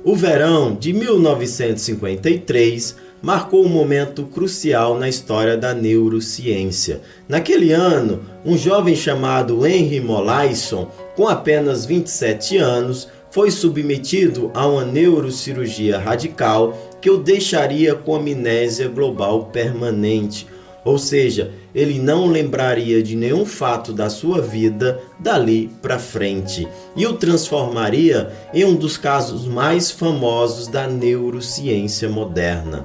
O verão de 1953 marcou um momento crucial na história da neurociência. Naquele ano, um jovem chamado Henry Molaison, com apenas 27 anos, foi submetido a uma neurocirurgia radical que o deixaria com amnésia global permanente. Ou seja, ele não lembraria de nenhum fato da sua vida dali para frente e o transformaria em um dos casos mais famosos da neurociência moderna.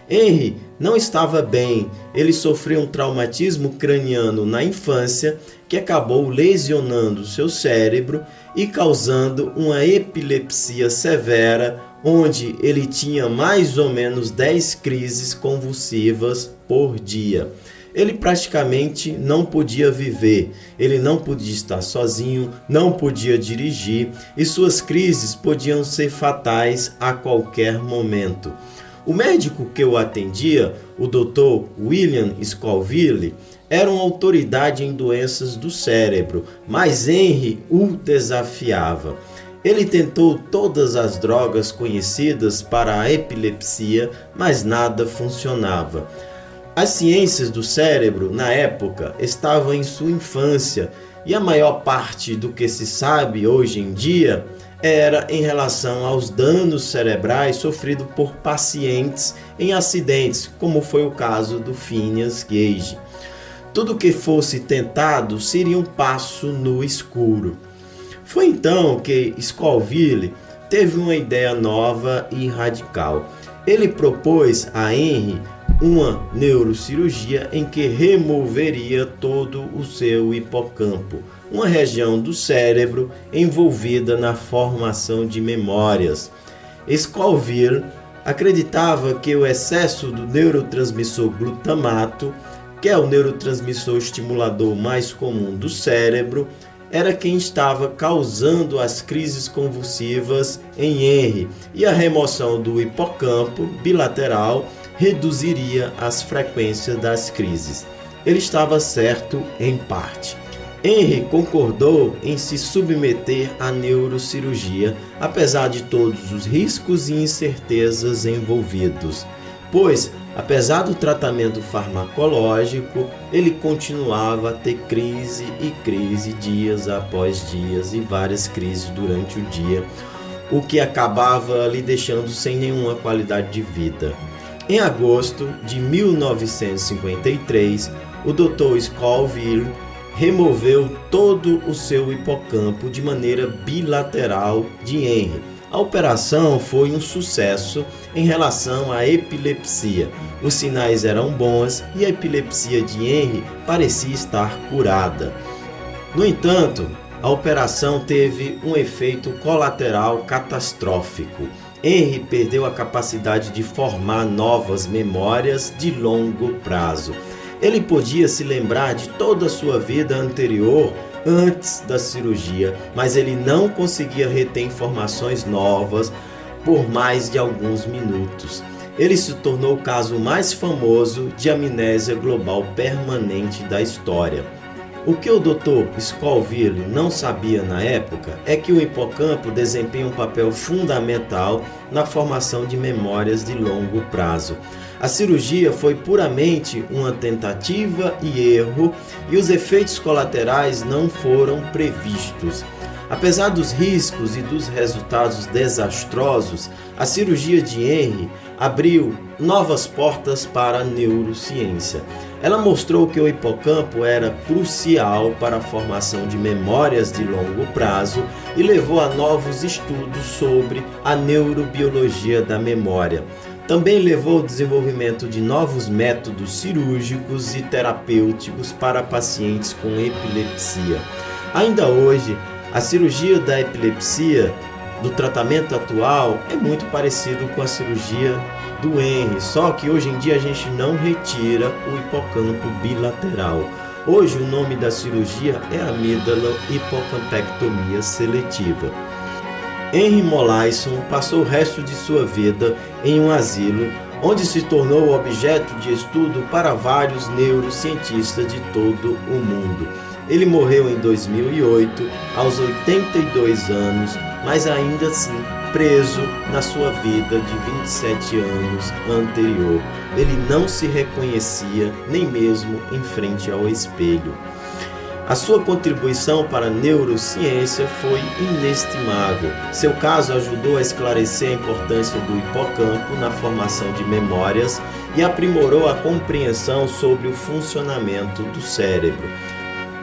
Henry não estava bem, ele sofreu um traumatismo craniano na infância que acabou lesionando seu cérebro e causando uma epilepsia severa, onde ele tinha mais ou menos 10 crises convulsivas por dia. Ele praticamente não podia viver, ele não podia estar sozinho, não podia dirigir e suas crises podiam ser fatais a qualquer momento. O médico que o atendia, o Dr. William Scoville, era uma autoridade em doenças do cérebro, mas Henry o desafiava. Ele tentou todas as drogas conhecidas para a epilepsia, mas nada funcionava. As ciências do cérebro, na época, estavam em sua infância e a maior parte do que se sabe hoje em dia era em relação aos danos cerebrais sofridos por pacientes em acidentes, como foi o caso do Phineas Gage. Tudo que fosse tentado seria um passo no escuro. Foi então que Scoville teve uma ideia nova e radical. Ele propôs a Henry uma neurocirurgia em que removeria todo o seu hipocampo, uma região do cérebro envolvida na formação de memórias. Scoville acreditava que o excesso do neurotransmissor glutamato, que é o neurotransmissor estimulador mais comum do cérebro, era quem estava causando as crises convulsivas em Henry, e a remoção do hipocampo bilateral reduziria as frequências das crises. Ele estava certo em parte. Henry concordou em se submeter à neurocirurgia, apesar de todos os riscos e incertezas envolvidos, pois, apesar do tratamento farmacológico, ele continuava a ter crise e crise dias após dias e várias crises durante o dia, o que acabava lhe deixando sem nenhuma qualidade de vida. Em agosto de 1953, o Dr. Scoville removeu todo o seu hipocampo de maneira bilateral de Henry. A operação foi um sucesso em relação à epilepsia. Os sinais eram bons e a epilepsia de Henry parecia estar curada. No entanto, a operação teve um efeito colateral catastrófico. Henry perdeu a capacidade de formar novas memórias de longo prazo. Ele podia se lembrar de toda a sua vida anterior antes da cirurgia, mas ele não conseguia reter informações novas por mais de alguns minutos. Ele se tornou o caso mais famoso de amnésia global permanente da história. O que o Dr. Scoville não sabia na época é que o hipocampo desempenha um papel fundamental na formação de memórias de longo prazo. A cirurgia foi puramente uma tentativa e erro e os efeitos colaterais não foram previstos. Apesar dos riscos e dos resultados desastrosos, a cirurgia de Henry abriu novas portas para a neurociência. Ela mostrou que o hipocampo era crucial para a formação de memórias de longo prazo e levou a novos estudos sobre a neurobiologia da memória. Também levou ao desenvolvimento de novos métodos cirúrgicos e terapêuticos para pacientes com epilepsia. Ainda hoje, a cirurgia da epilepsia do tratamento atual é muito parecido com a cirurgia do Henry, só que hoje em dia a gente não retira o hipocampo bilateral. Hoje o nome da cirurgia é amígdala hipocampectomia seletiva. Henry Molaison passou o resto de sua vida em um asilo, onde se tornou objeto de estudo para vários neurocientistas de todo o mundo. Ele morreu em 2008, aos 82 anos, mas ainda assim preso na sua vida de 27 anos anterior. Ele não se reconhecia nem mesmo em frente ao espelho. A sua contribuição para a neurociência foi inestimável. Seu caso ajudou a esclarecer a importância do hipocampo na formação de memórias e aprimorou a compreensão sobre o funcionamento do cérebro.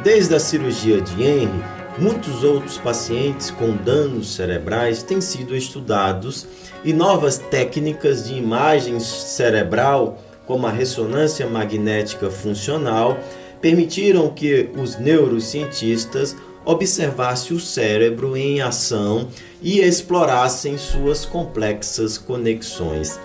Desde a cirurgia de Henry, muitos outros pacientes com danos cerebrais têm sido estudados e novas técnicas de imagem cerebral, como a ressonância magnética funcional, permitiram que os neurocientistas observassem o cérebro em ação e explorassem suas complexas conexões.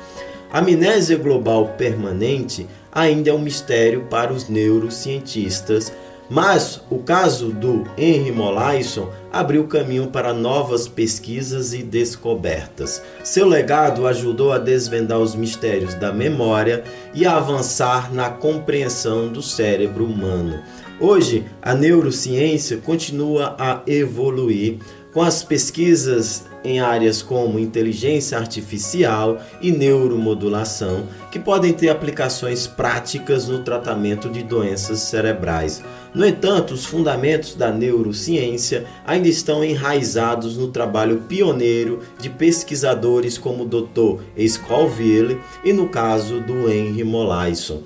A amnésia global permanente ainda é um mistério para os neurocientistas, mas o caso do Henry Molaison abriu caminho para novas pesquisas e descobertas. Seu legado ajudou a desvendar os mistérios da memória e a avançar na compreensão do cérebro humano. Hoje, a neurociência continua a evoluir com as pesquisas em áreas como inteligência artificial e neuromodulação, que podem ter aplicações práticas no tratamento de doenças cerebrais. No entanto, os fundamentos da neurociência ainda estão enraizados no trabalho pioneiro de pesquisadores como o Dr. Scoville e no caso do Henry Molaison.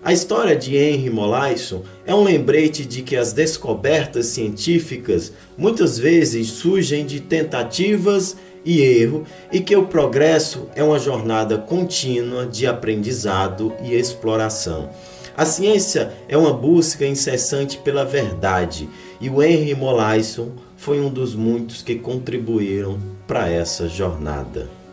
A história de Henry Molaison é um lembrete de que as descobertas científicas muitas vezes surgem de tentativas e erro e que o progresso é uma jornada contínua de aprendizado e exploração. A ciência é uma busca incessante pela verdade e o Henry Molaison foi um dos muitos que contribuíram para essa jornada.